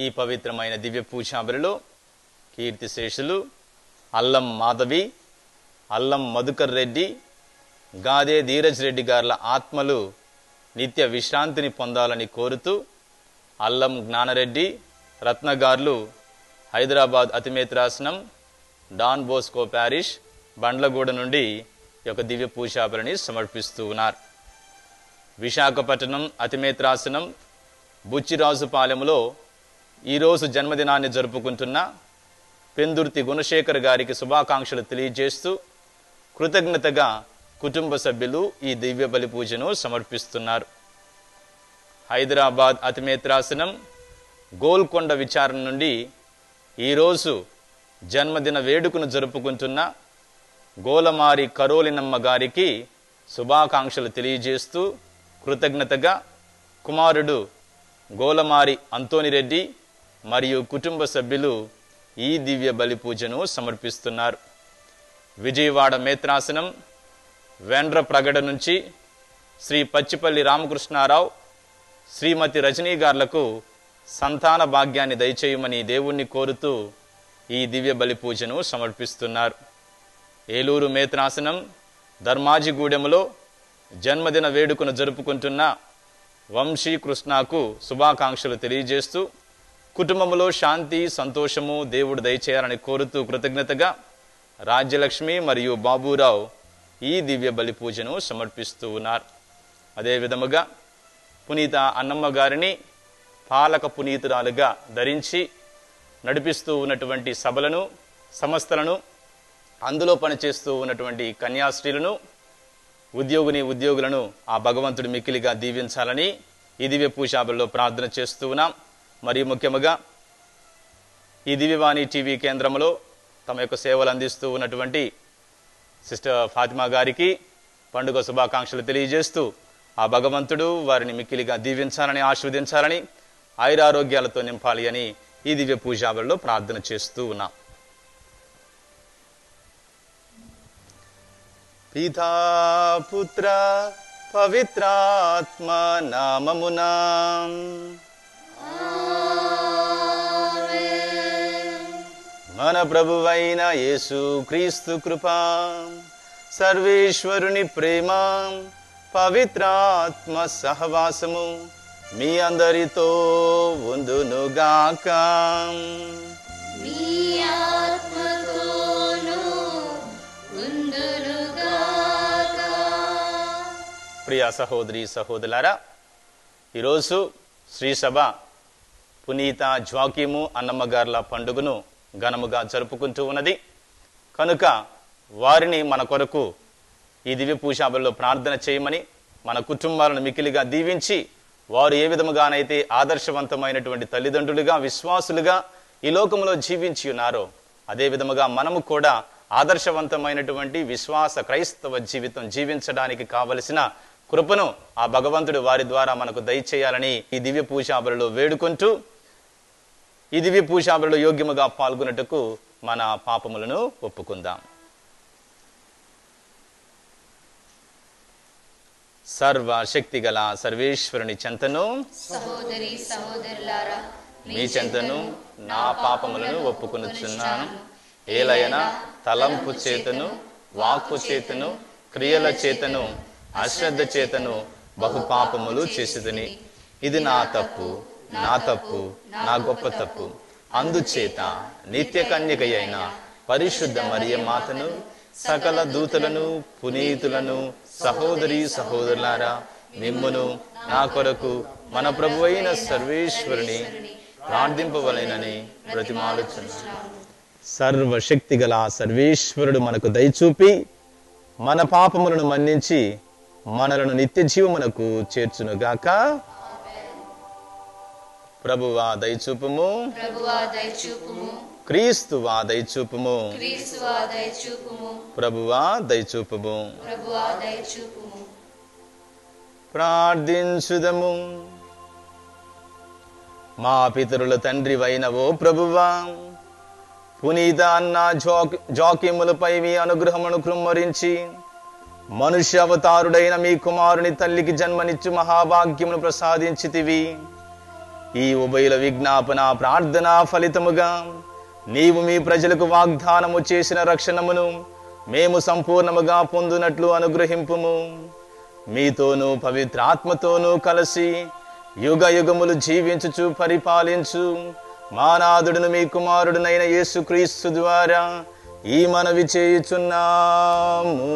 ఈ పవిత్రమైన దివ్య పూజాబలిలో కీర్తిశేషులు అల్లం మాధవి, అల్లం మధుకర్ రెడ్డి, గాదే ధీరజ్ రెడ్డి గార్ల ఆత్మలు నిత్య విశ్రాంతిని పొందాలని కోరుతూ అల్లం జ్ఞానరెడ్డి రత్నగార్లు హైదరాబాద్ అతిమేత్రాసనం డాన్ బోస్కో ప్యారిష్ బండ్లగూడ నుండి ఈ యొక్క దివ్య పూజాబలిని సమర్పిస్తూ ఉన్నారు. విశాఖపట్నం అతిమేత్రాసనం బుచ్చిరాజుపాలెంలో ఈరోజు జన్మదినాన్ని జరుపుకుంటున్న పెందుర్తి గుణశేఖర్ గారికి శుభాకాంక్షలు తెలియజేస్తూ కృతజ్ఞతగా కుటుంబ సభ్యులు ఈ దివ్య బలి పూజను సమర్పిస్తున్నారు. హైదరాబాద్ అతిమేత్రాసనం గోల్కొండ విచారణ నుండి ఈరోజు జన్మదిన వేడుకను జరుపుకుంటున్న గోలమారి కరోలినమ్మ గారికి శుభాకాంక్షలు తెలియజేస్తూ కృతజ్ఞతగా కుమారుడు గోలమారి అంతోనిరెడ్డి మరియు కుటుంబ సభ్యులు ఈ దివ్య బలి పూజను సమర్పిస్తున్నారు. విజయవాడ మేత్రాసనం వెండ్ర ప్రగడ నుంచి శ్రీ పచ్చిపల్లి రామకృష్ణారావు, శ్రీమతి రజనీ గార్లకు సంతాన భాగ్యాన్ని దయచేయమని దేవుణ్ణి కోరుతూ ఈ దివ్య బలి పూజను సమర్పిస్తున్నారు. ఏలూరు మేత్రాసనం ధర్మాజిగూడెంలో జన్మదిన వేడుకను జరుపుకుంటున్న వంశీ కృష్ణకు శుభాకాంక్షలు తెలియజేస్తూ కుటుంబంలో శాంతి సంతోషము దేవుడు దయచేయాలని కోరుతూ కృతజ్ఞతగా రాజ్యలక్ష్మి మరియు బాబురావు ఈ దివ్య బలి పూజను సమర్పిస్తూ ఉన్నారు. అదేవిధముగా పునీత అన్నమ్మ గారిని పాలక పునీతురాలుగా ధరించి నడిపిస్తూ ఉన్నటువంటి సభలను, సంస్థలను, అందులో పనిచేస్తూ ఉన్నటువంటి కన్యాస్త్రీలను, ఉద్యోగులను ఆ భగవంతుడు మిక్కిలిగా దీవించాలని ఈ దివ్య పూజాబలిలో ప్రార్థన చేస్తూ ఉన్నాం. మరియు ముఖ్యముగా ఈ దివ్యవాణి టీవీ కేంద్రంలో తమ యొక్క సేవలు అందిస్తూ ఉన్నటువంటి సిస్టర్ ఫాతిమా గారికి పండుగ శుభాకాంక్షలు తెలియజేస్తూ ఆ భగవంతుడు వారిని మిక్కిలిగా దీవించాలని, ఆశీర్వదించాలని, ఆయురారోగ్యాలతో నింపాలి అని ఈ దివ్య పూజాబలిలో ప్రార్థన చేస్తూ ఉన్నాం. పితా పుత్ర పవిత్రాత్మ నామమునా మన ప్రభువైన యేసు క్రీస్తు కృపా, సర్వేశ్వరుని ప్రేమ, పవిత్రాత్మ సహవాసము మీ అందరితో ఉండునుగాక. ప్రియ సహోదరి సహోదరులారా, ఈరోజు శ్రీసభ పునీత జ్వాకీము అన్నమ్మ గార్ల పండుగను ఘనముగా జరుపుకుంటూ ఉన్నది కనుక వారిని మన కొరకు ఈ దివ్య పూజాబలిలో ప్రార్థన చేయమని, మన కుటుంబాలను మిక్కిలిగా దీవించి వారు ఏ విధముగానైతే ఆదర్శవంతమైనటువంటి తల్లిదండ్రులుగా, విశ్వాసులుగా ఈ లోకంలో జీవించి ఉన్నారో అదే విధముగా మనము కూడా ఆదర్శవంతమైనటువంటి విశ్వాస క్రైస్తవ జీవితం జీవించడానికి కావలసిన కృపను ఆ భగవంతుడు వారి ద్వారా మనకు దయచేయాలని ఈ దివ్య పూజాబలిలో వేడుకుంటూ ఈ దివ్య పూజాబలిలో యోగ్యముగా పాల్గొన్నట్టుకు మన పాపములను ఒప్పుకుందాం. సర్వశక్తి గల సర్వేశ్వరుని చెంతను సహోదరి సహోదరులారా మీ చెంతను నా పాపములను ఒప్పుకొనుచున్నాను. ఏలైనా తలంపు చేతను, వాక్కు చేతను, క్రియల చేతను, అశ్రద్ధ చేతను బహుపాపములు చేసిదని. ఇది నా తప్పు, నా గొప్ప తప్పు. అందుచేత నిత్య కన్యక అయిన పరిశుద్ధ మరియ మాతను, సకల దూతలను, పునీతులను, సహోదరి సహోదరులారా మిమ్మును నా కొరకు మన ప్రభువైన సర్వేశ్వరుని ప్రార్థింపవలెనని బ్రతిమాలుచున్నాను. సర్వశక్తి గల సర్వేశ్వరుడు మనకు దయచూపి మన పాపములను మన్నించి మనలను నిత్య జీవమునకు చేర్చునుగాక. ప్రభువా దయచూపుము, క్రీస్తువా దయచూపుము, ప్రభువా దయచూపుము. ప్రార్థించుదము. మా పితరుల తండ్రివైన ఓ ప్రభువా, పునీత అన్న జోక్యములపై మీ అనుగ్రహమును కృమ్మరించి మనుష్య అవతారుడైన మీ కుమారుని తల్లికి జన్మనిచ్చు మహాభాగ్యమును ప్రసాదించితివి. ఈ ఉభయుల విజ్ఞాపన ప్రార్థన ఫలితముగా నీవు మీ ప్రజలకు వాగ్దానము చేసిన రక్షణమును మేము సంపూర్ణముగా పొందునట్లు అనుగ్రహింపుము. మీతోనూ పవిత్రాత్మతోనూ కలిసి యుగ యుగములు జీవించుచు పరిపాలించు మా నాథుడును మీ కుమారుడునైన యేసుక్రీస్తు ద్వారా ఈ మనవి చేయుచున్నాము.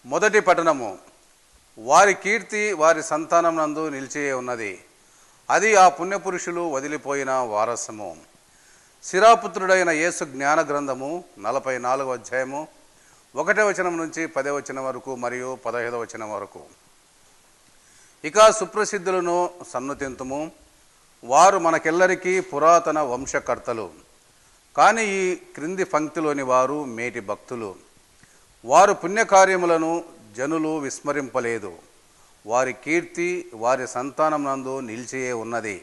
మొదటి పట్టణము. వారి కీర్తి వారి సంతానం నందు నిలిచి ఉన్నది. అది ఆ పుణ్యపురుషులు వదిలిపోయిన వారసము. శిరాపుత్రుడైన యేసు జ్ఞాన గ్రంథము 44వ అధ్యాయము 1వ వచనం నుంచి 10వ వచనం వరకు మరియు 15వ వచనం వరకు. ఇక సుప్రసిద్ధులను సన్నుతింతుము. వారు మనకెల్లరికీ పురాతన వంశకర్తలు. కానీ ఈ క్రింది పంక్తిలోని వారు మేటి భక్తులు. వారు పుణ్యకార్యములను జనులు విస్మరింపలేదు. వారి కీర్తి వారి సంతానం నందు నిలిచియే ఉన్నది.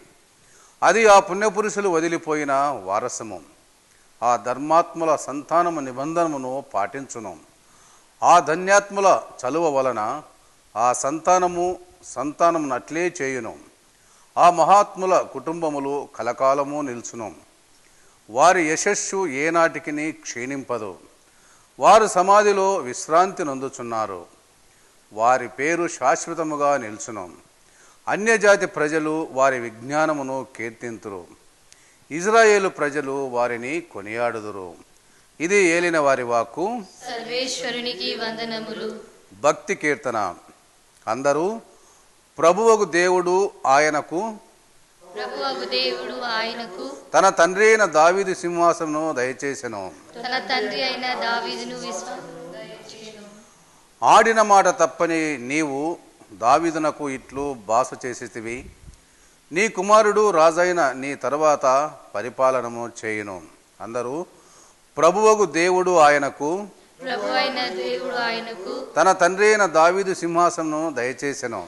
అది ఆ పుణ్యపురుషులు వదిలిపోయిన వారసము. ఆ ధర్మాత్ముల సంతానము నిబంధనమును పాటించును. ఆ ధన్యాత్ముల చలువ వలన ఆ సంతానమును అట్లే చేయును. ఆ మహాత్ముల కుటుంబములు కలకాలము నిల్చును. వారి యశస్సు ఏనాటికి క్షీణింపదు. వారు సమాధిలో విశ్రాంతి నొందుచున్నారు. వారి పేరు శాశ్వతముగా నిల్చును. అన్యజాతి ప్రజలు వారి విజ్ఞానమును కీర్తింతురు. ఇజ్రాయేలు ప్రజలు వారిని కొనియాడుదురు. ఇది ఏలిన వారి వాక్కు. సర్వేశ్వరునికి వందనములు. భక్తి కీర్తన. అందరూ ప్రభువగు దేవుడు ఆయనకు తన తండ్రి అయిన దావీదు సింహాసనమును దయచేసెను. తన తండ్రి అయిన దావీదును ఆడిన మాట తప్పని నీవు దావీదునకు ఇట్లు బాస చేసితివి. నీ కుమారుడు రాజైన నీ తరువాత పరిపాలనము చేయును. అందరూ ప్రభువగు దేవుడు ఆయనకు తన తండ్రి అయిన దావీదు సింహాసనమును దయచేసెను.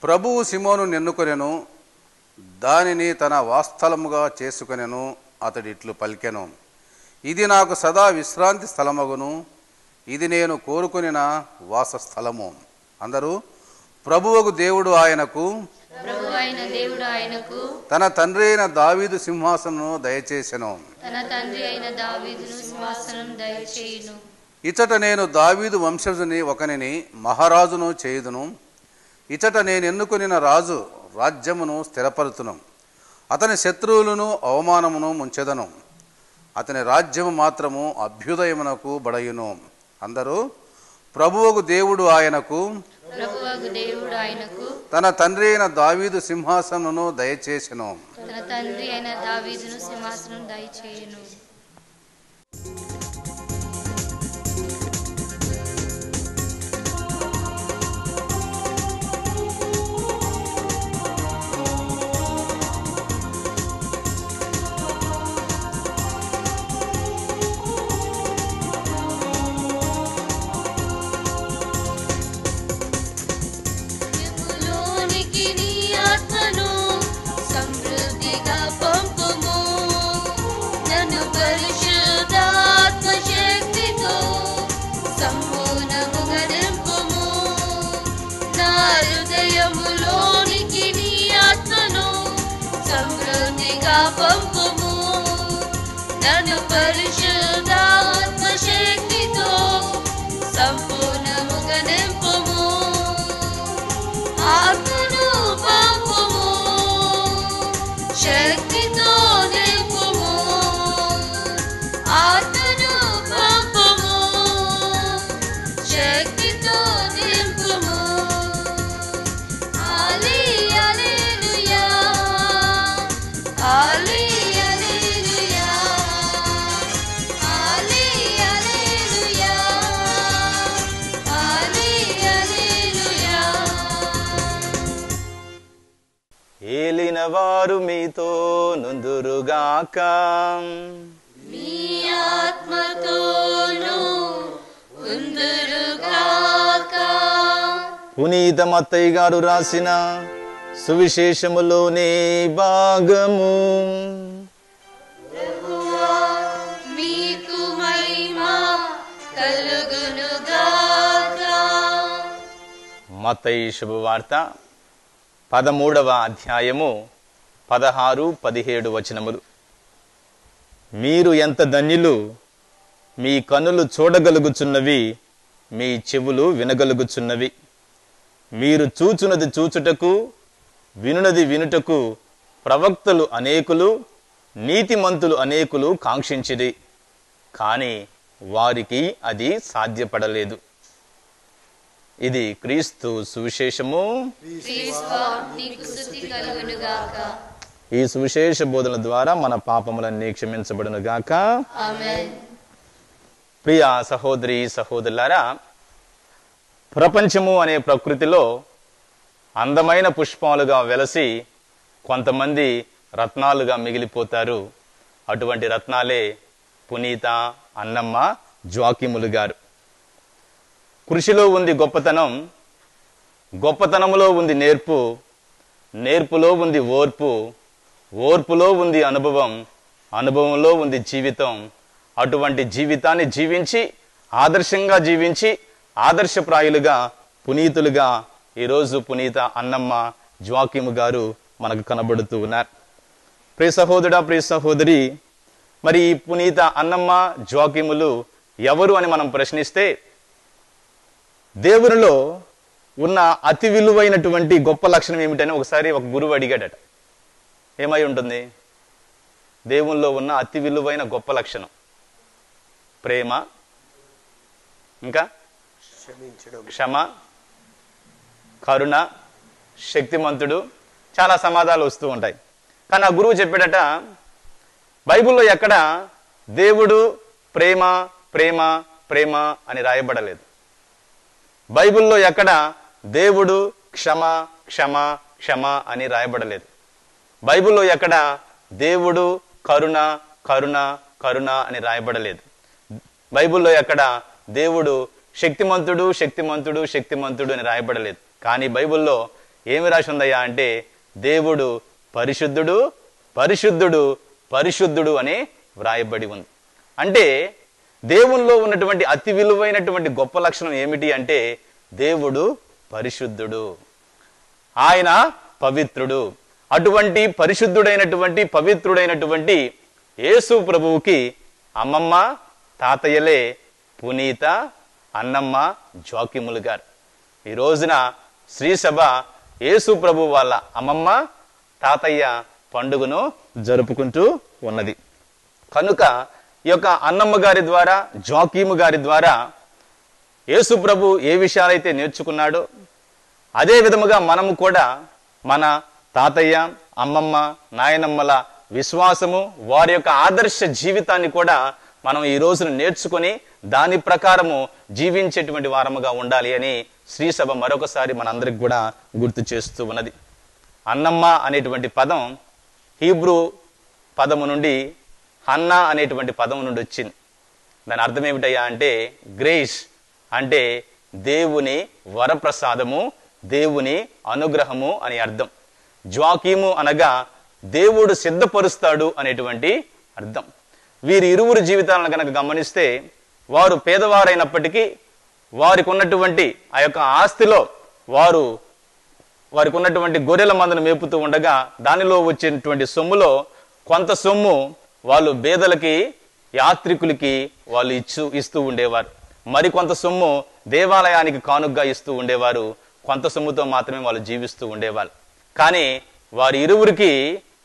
ప్రభువు సిమోను ఎన్నుకొనెను, దానిని తన వాస్తలముగా చేసుకొనెను. అతడు ఇట్లు పలికెను, ఇది నాకు సదా విశ్రాంతి స్థలమగును. ఇది నేను కోరుకొనిన వాసస్థలము. అందరూ ప్రభువగు దేవుడు ఆయనకు తన తండ్రి అయిన దావీదు సింహాసనమును దయచేసెను. ఇచట నేను దావీదు వంశజుని ఒకనిని మహారాజును చేయుదును. ఇచట నేను ఎన్నుకొనిన రాజు రాజ్యమును స్థిరపరుతును. అతని శత్రువులను అవమానమును ముంచెదను. అతని రాజ్యము మాత్రము అభ్యుదయమునకు బడయును. అందరూ ప్రభువగు దేవుడు ఆయనకు తన తండ్రి అయిన దావీదు సింహాసనమును దయచేసెను. నన్ను పరిశుద్ధాత్మ శక్తితో సంపూర్ణముగా నింపుము. ఆత్మను పంపుము, శక్తితో నింపుము. ఆత్మను పంపుము, శక్తితో నింపుము. హల్లెలూయా, హల్లెలూయా, హల్లెలూయా, హల్లెలూయా. ఏలిన వారు మీతో నుందురుగాక. మీ ఆత్మతోను ఉందురుగాక. పునీత మత్తయ్య గారు రాసిన సువిశేషములోని భాగము. మీకు మత్తయి శుభవార్త 13వ అధ్యాయము 16-17 వచనములు. మీరు ఎంత ధన్యులు, మీ కన్నులు చూడగలుగుచున్నవి, మీ చెవులు వినగలుగుచున్నవి. మీరు చూచున్నది చూచుటకు, వినునది వినుటకు ప్రవక్తలు అనేకులు, నీతిమంతులు అనేకులు కాంక్షించిరి, కానీ వారికి అది సాధ్యపడలేదు. ఇది క్రీస్తు సువిశేషము. క్రీస్తువా, నీకు స్తుతి కలుగునుగాక. ఈ సువిశేష బోధన ద్వారా మన పాపములన్నీ క్షమించబడును గాక. ఆమేన్. ప్రియ సహోదరి సహోదరులారా, ప్రపంచము అనే ప్రకృతిలో అందమైన పుష్పాలుగా వెలసి కొంతమంది రత్నాలుగా మిగిలిపోతారు. అటువంటి రత్నాలే పునీత అన్నమ్మ జ్వాకిములు గారు. కృషిలో ఉంది గొప్పతనం, గొప్పతనములో ఉంది నేర్పు, నేర్పులో ఉంది ఓర్పు, ఓర్పులో ఉంది అనుభవం, అనుభవంలో ఉంది జీవితం. అటువంటి జీవితాన్ని జీవించి, ఆదర్శంగా జీవించి, ఆదర్శప్రాయులుగా, పునీతులుగా ఈరోజు పునీత అన్నమ్మ జ్వాకిము గారు మనకు కనబడుతూ ఉన్నారు. ప్రియ సహోదరుడా, ప్రియ సహోదరి, మరి ఈ పునీత అన్నమ్మ జ్వాకిములు ఎవరు అని మనం ప్రశ్నిస్తే, దేవునిలో ఉన్న అతి విలువైనటువంటి గొప్ప లక్షణం ఏమిటని ఒకసారి ఒక గురువు అడిగాడట. ఏమై ఉంటుంది? దేవునిలో ఉన్న అతి విలువైన గొప్ప లక్షణం ప్రేమ, ఇంకా క్షమ, కరుణ, శక్తిమంతుడు. చాలా సమాధానాలు వస్తూ ఉంటాయి. కానీ ఆ గురువు చెప్పాడట, బైబిల్లో ఎక్కడ దేవుడు ప్రేమ ప్రేమ ప్రేమ అని రాయబడలేదు. బైబిల్లో ఎక్కడ దేవుడు క్షమ క్షమ క్షమ అని రాయబడలేదు. బైబిల్లో ఎక్కడ దేవుడు కరుణ కరుణ కరుణ అని రాయబడలేదు. బైబిల్లో ఎక్కడ దేవుడు శక్తిమంతుడు శక్తిమంతుడు శక్తిమంతుడు అని రాయబడలేదు. కానీ బైబిల్లో ఏమి రాసి ఉందయ్యా అంటే, దేవుడు పరిశుద్ధుడు పరిశుద్ధుడు పరిశుద్ధుడు అని వ్రాయబడి ఉంది. అంటే దేవునిలో ఉన్నటువంటి అతి విలువైనటువంటి గొప్ప లక్షణం ఏమిటి అంటే, దేవుడు పరిశుద్ధుడు, ఆయన పవిత్రుడు. అటువంటి పరిశుద్ధుడైనటువంటి పవిత్రుడైనటువంటి యేసు ప్రభువుకి అమ్మమ్మ తాతయ్యలే పునీత అన్నమ్మ జ్వాకిములు గారు. ఈ రోజున శ్రీసభ యేసు ప్రభు వాళ్ళ అమ్మమ్మ తాతయ్య పండుగను జరుపుకుంటూ ఉన్నది. కనుక ఈ యొక్క అన్నమ్మ గారి ద్వారా, జ్వాకిము గారి ద్వారా యేసు ప్రభు ఏ విషయాలైతే నేర్చుకున్నాడో అదే విధముగా మనము కూడా మన తాతయ్య, అమ్మమ్మ, నాయనమ్మల విశ్వాసము, వారి యొక్క ఆదర్శ జీవితాన్ని కూడా మనం ఈ రోజున నేర్చుకొని దాని ప్రకారము జీవించేటువంటి వారముగా ఉండాలి అని శ్రీసభ మరొకసారి మనందరికి కూడా గుర్తు చేస్తూ ఉన్నది. అన్నమ్మ అనేటువంటి పదం హీబ్రూ పదము నుండి హన్నా అనేటువంటి పదము నుండి వచ్చింది. దాని అర్థం ఏమిటయ్యా అంటే, గ్రేస్ అంటే దేవుని వరప్రసాదము, దేవుని అనుగ్రహము అని అర్థం. జ్వాకిము అనగా దేవుడు సిద్ధపరుస్తాడు అనేటువంటి అర్థం. వీరి ఇరువురు జీవితాలను కనుక గమనిస్తే, వారు పేదవారైనప్పటికీ వారికి ఉన్నటువంటి ఆ యొక్క ఆస్తిలో వారికి ఉన్నటువంటి గొర్రెల మందను మేపుతూ ఉండగా దానిలో వచ్చేటువంటి సొమ్ములో కొంత సొమ్ము వాళ్ళు బేదలకి, యాత్రికులకి వాళ్ళు ఇస్తూ ఉండేవారు. మరికొంత సొమ్ము దేవాలయానికి కానుగ్గా ఇస్తూ ఉండేవారు. కొంత సొమ్ముతో మాత్రమే వాళ్ళు జీవిస్తూ ఉండేవారు. కానీ వారి ఇరువురికి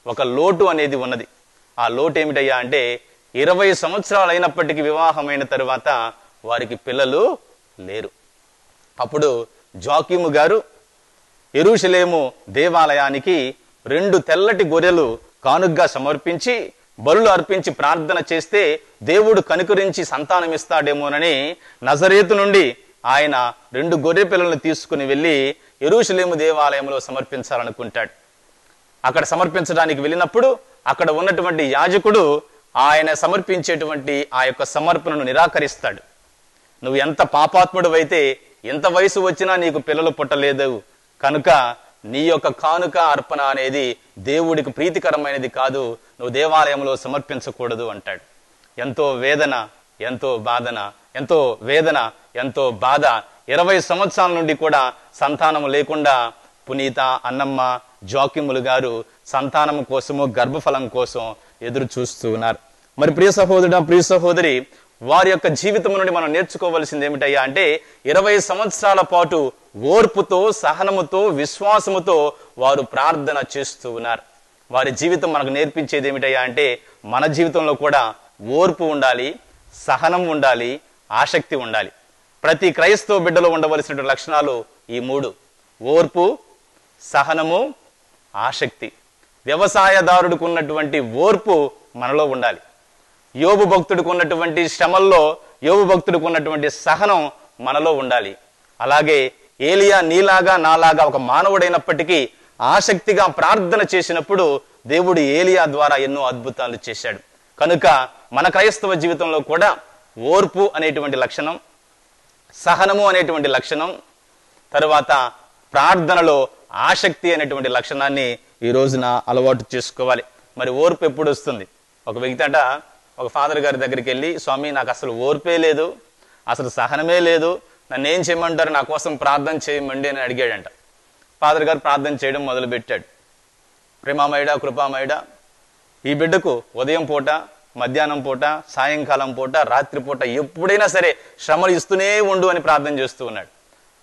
ఒక లోటు అనేది ఉన్నది. ఆ లోటు ఏమిటయ్యా అంటే, 20 సంవత్సరాలు అయినప్పటికీ వివాహమైన తరువాత వారికి పిల్లలు లేరు. అప్పుడు జ్వాకిము గారు యెరూషలేము దేవాలయానికి 2 తెల్లటి గొర్రెలు కానుగ్గా సమర్పించి, బలులు అర్పించి ప్రార్థన చేస్తే దేవుడు కనికరించి సంతానం ఇస్తాడేమోనని నజరేతు నుండి ఆయన 2 గొర్రె పిల్లలను తీసుకుని వెళ్ళి యెరూషలేము దేవాలయంలో సమర్పించాలనుకుంటాడు. అక్కడ సమర్పించడానికి వెళ్ళినప్పుడు అక్కడ ఉన్నటువంటి యాజకుడు ఆయన సమర్పించేటువంటి ఆ యొక్క సమర్పణను నిరాకరిస్తాడు. నువ్వు ఎంత పాపాత్ముడివైతే ఎంత వయసు వచ్చినా నీకు పిల్లలు పుట్టలేదు, కనుక నీ యొక్క కానుక అర్పణ అనేది దేవుడికి ప్రీతికరమైనది కాదు, నువ్వు దేవాలయంలో సమర్పించకూడదు అంటాడు. ఎంతో వేదన, ఎంతో ఎంతో వేదన, ఎంతో బాధ. 20 సంవత్సరాల నుండి కూడా సంతానం లేకుండా పునీత అన్నమ్మ జోకిములు గారు సంతానం కోసము, గర్భఫలం కోసం ఎదురు చూస్తూ ఉన్నారు. మరి ప్రియ సహోదరుడు, ప్రియ సహోదరి, వారి యొక్క జీవితం నుండి మనం నేర్చుకోవాల్సింది ఏమిటయ్యా అంటే 20 సంవత్సరాల పాటు ఓర్పుతో, సహనముతో, విశ్వాసముతో వారు ప్రార్థన చేస్తూ ఉన్నారు. వారి జీవితం మనకు నేర్పించేది ఏమిటయ్యా అంటే మన జీవితంలో కూడా ఓర్పు ఉండాలి, సహనం ఉండాలి, ఆసక్తి ఉండాలి. ప్రతి క్రైస్తవ బిడ్డలో ఉండవలసిన లక్షణాలు ఈ 3: ఓర్పు, సహనము, ఆసక్తి. వ్యవసాయదారుడికి ఉన్నటువంటి ఓర్పు మనలో ఉండాలి. యోబు భక్తుడికి ఉన్నటువంటి శ్రమల్లో యోబు భక్తుడికి ఉన్నటువంటి సహనం మనలో ఉండాలి. అలాగే ఏలియా నీలాగా నాలాగా ఒక మానవుడైనప్పటికీ ఆసక్తిగా ప్రార్థన చేసినప్పుడు దేవుడు ఏలియా ద్వారా ఎన్నో అద్భుతాలు చేశాడు. కనుక మన క్రైస్తవ జీవితంలో కూడా ఓర్పు అనేటువంటి లక్షణం, సహనము అనేటువంటి లక్షణం, తరువాత ప్రార్థనలో ఆసక్తి అనేటువంటి లక్షణాన్ని ఈ రోజున అలవాటు చేసుకోవాలి. మరి ఓర్పు ఎప్పుడు వస్తుంది? ఒక వ్యక్తి అంట ఒక ఫాదర్ గారి దగ్గరికి వెళ్ళి, స్వామి నాకు అసలు ఓర్పే లేదు, అసలు సహనమే లేదు, నన్ను ఏం చేయమంటారు, నా కోసం ప్రార్థన చేయమండి అని అడిగాడంట. ఫాదర్ గారు ప్రార్థన చేయడం మొదలు పెట్టాడు. ప్రేమామయుడా, కృపామయుడా, ఈ బిడ్డకు ఉదయం పూట, మధ్యాహ్నం పూట, సాయంకాలం పూట, రాత్రి పూట ఎప్పుడైనా సరే శ్రమలు ఇస్తూనే ఉండు అని ప్రార్థన చేస్తూ ఉన్నాడు.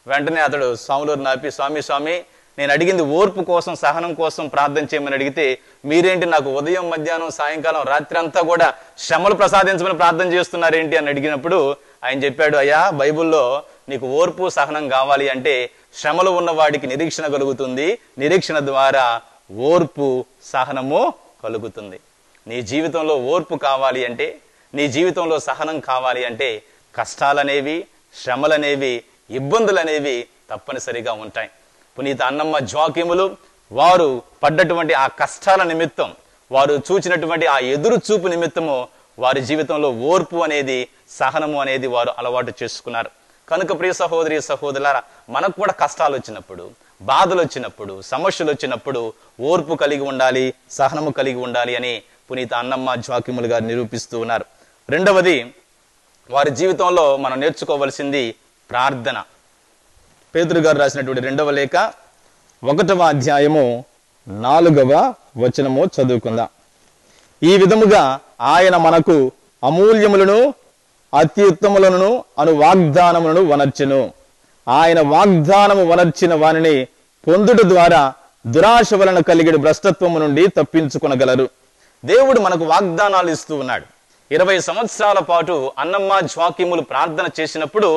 వెంటనే అతడు స్వాములూరు నాపి, స్వామి నేను అడిగింది ఓర్పు కోసం, సహనం కోసం ప్రార్థన చేయమని అడిగితే మీరేంటి నాకు ఉదయం, మధ్యాహ్నం, సాయంకాలం, రాత్రి అంతా కూడా శ్రమలు ప్రసాదించమని ప్రార్థన చేస్తున్నారేంటి అని అడిగినప్పుడు ఆయన చెప్పాడు, అయ్యా బైబిల్లో నీకు ఓర్పు, సహనం కావాలి అంటే శ్రమలు ఉన్నవాడికి నిరీక్షణ కలుగుతుంది, నిరీక్షణ ద్వారా ఓర్పు, సహనము కలుగుతుంది. నీ జీవితంలో ఓర్పు కావాలి అంటే, నీ జీవితంలో సహనం కావాలి అంటే కష్టాలనేవి, శ్రమలనేవి, ఇబ్బందులనేవి తప్పనిసరిగా ఉంటాయి. పునీత అన్నమ్మ జోకిములు వారు పడ్డటువంటి ఆ కష్టాల నిమిత్తం, వారు చూచినటువంటి ఆ ఎదురు చూపు నిమిత్తము వారి జీవితంలో ఓర్పు అనేది, సహనము అనేది వారు అలవాటు చేసుకున్నారు. కనుక ప్రియ సహోదరి సహోదరులారా, మనకు కూడా కష్టాలు వచ్చినప్పుడు, బాధలు వచ్చినప్పుడు, సమస్యలు వచ్చినప్పుడు ఓర్పు కలిగి ఉండాలి, సహనము కలిగి ఉండాలి అని పునీత అన్నమ్మ జోకిములు గారు నిరూపిస్తూ ఉన్నారు. రెండవది, వారి జీవితంలో మనం నేర్చుకోవలసింది ప్రార్థన. పేతురు గారు రాసినటువంటి 2వ లేఖ 1వ అధ్యాయము 4వ వచనము చదువుకుందాం. ఈ విధముగా ఆయన మనకు అమూల్యములను అత్యుత్తములను అను వాగ్దానములను వనర్చెను. ఆయన వాగ్దానము వనర్చిన వానిని పొందుట ద్వారా దురాశ వలన కలిగిన భ్రష్టత్వము నుండి తప్పించుకొనగలరు. దేవుడు మనకు వాగ్దానాలు ఇస్తూ ఉన్నాడు. 20 సంవత్సరాల పాటు అన్నమ్మ జోకిములు ప్రార్థన చేసినప్పుడు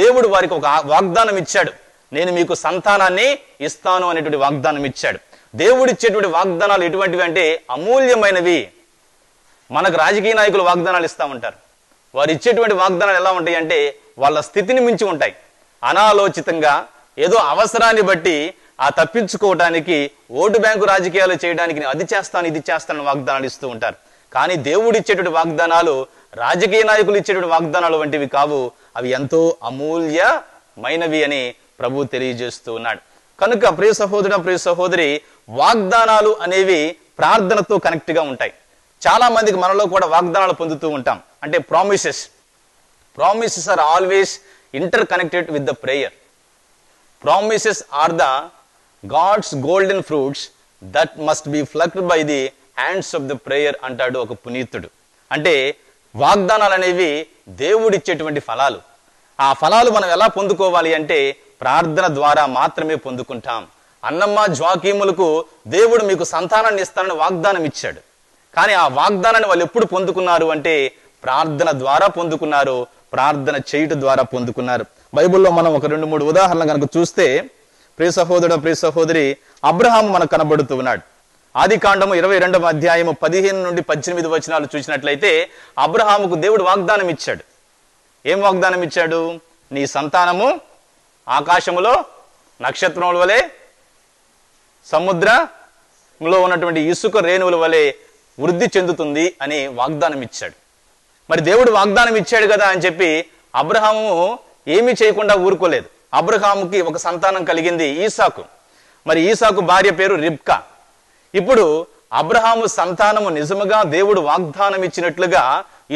దేవుడు వారికి ఒక వాగ్దానం ఇచ్చాడు. నేను మీకు సంతానాన్ని ఇస్తాను అనేటువంటి వాగ్దానం ఇచ్చాడు. దేవుడు ఇచ్చేటువంటి వాగ్దానాలు ఎటువంటివి అంటే అమూల్యమైనవి. మనకు రాజకీయ నాయకులు వాగ్దానాలు ఇస్తూ ఉంటారు. వారు ఇచ్చేటువంటి వాగ్దానాలు ఎలా ఉంటాయి అంటే వాళ్ళ స్థితిని మించి ఉంటాయి. అనాలోచితంగా ఏదో అవసరాన్ని బట్టి ఆ తప్పించుకోవడానికి, ఓటు బ్యాంకు రాజకీయాలు చేయడానికి నేను అది చేస్తాను, ఇది చేస్తాను వాగ్దానాలు ఇస్తూ ఉంటారు. కానీ దేవుడు ఇచ్చేటువంటి వాగ్దానాలు రాజకీయ నాయకులు ఇచ్చేటువంటి వాగ్దానాలు వంటివి కావు. అవి ఎంతో అమూల్యమైనవి అని ప్రభు తెలియజేస్తూ ఉన్నాడు. కనుక ప్రియ సహోదరుడు, ప్రియ సహోదరి, వాగ్దానాలు అనేవి ప్రార్థనతో కనెక్ట్ గా ఉంటాయి. చాలా మందికి మనలో కూడా వాగ్దానాలు పొందుతూ ఉంటాం. అంటే promises are always interconnected with the prayer. Promises are the God's golden fruits that must be plucked by the hands of the prayer అంటాడు ఒక పునీతుడు. అంటే వాగ్దానాలు అనేవి దేవుడిచ్చేటువంటి ఫలాలు. ఆ ఫలాలు మనం ఎలా పొందుకోవాలి అంటే ప్రార్థన ద్వారా మాత్రమే పొందుకుంటాం. అన్నమ్మ జోకిములకు దేవుడు మీకు సంతానాన్ని ఇస్తానని వాగ్దానం ఇచ్చాడు. కానీ ఆ వాగ్దానాన్ని వాళ్ళు ఎప్పుడు పొందుకున్నారు అంటే ప్రార్థన ద్వారా పొందుకున్నారు, ప్రార్థన చేయుట ద్వారా పొందుకున్నారు. బైబిల్లో మనం ఒక 2-3 ఉదాహరణలు కనుక చూస్తే, ప్రియ సహోదరుడు, ప్రియ సహోదరి, అబ్రహాము మనకు కనబడుతూ ఉన్నాడు. ఆదికాండము 22వ అధ్యాయము 15 నుండి 18 వచనాలు చూసినట్లయితే అబ్రహాముకు దేవుడు వాగ్దానం ఇచ్చాడు. ఏం వాగ్దానం ఇచ్చాడు? నీ సంతానము ఆకాశములో నక్షత్రముల వలె, సముద్రంలో ఉన్నటువంటి ఇసుక రేణువుల వలె వృద్ధి చెందుతుంది అని వాగ్దానం ఇచ్చాడు. మరి దేవుడు వాగ్దానం ఇచ్చాడు కదా అని చెప్పి అబ్రహాము ఏమీ చేయకుండా ఊరుకోలేదు. అబ్రహాముకి ఒక సంతానం కలిగింది, ఈసాకు. మరి ఈసాకు భార్య పేరు రిబ్కా. ఇప్పుడు అబ్రహాము సంతానము నిజముగా దేవుడు వాగ్దానం ఇచ్చినట్లుగా